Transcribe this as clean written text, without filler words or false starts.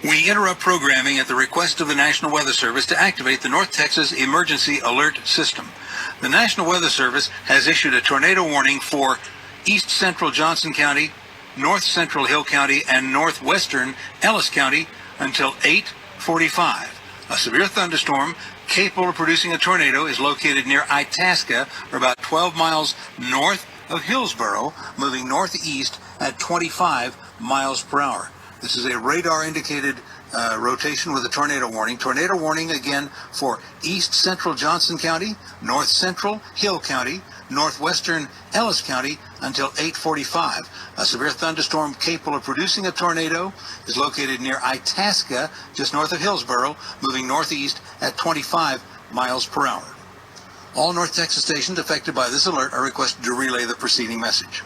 We interrupt programming at the request of the National Weather Service to activate the North Texas Emergency Alert System. The National Weather Service has issued a tornado warning for East Central Johnson County, North Central Hill County, and Northwestern Ellis County until 8:45. A severe thunderstorm capable of producing a tornado is located near Itasca, or about 12 miles north of Hillsboro, moving northeast at 25 miles per hour. This is a radar-indicated rotation with a tornado warning. Tornado warning again for East Central Johnson County, North Central Hill County, Northwestern Ellis County until 8:45. A severe thunderstorm capable of producing a tornado is located near Itasca, just north of Hillsboro, moving northeast at 25 miles per hour. All North Texas stations affected by this alert are requested to relay the preceding message.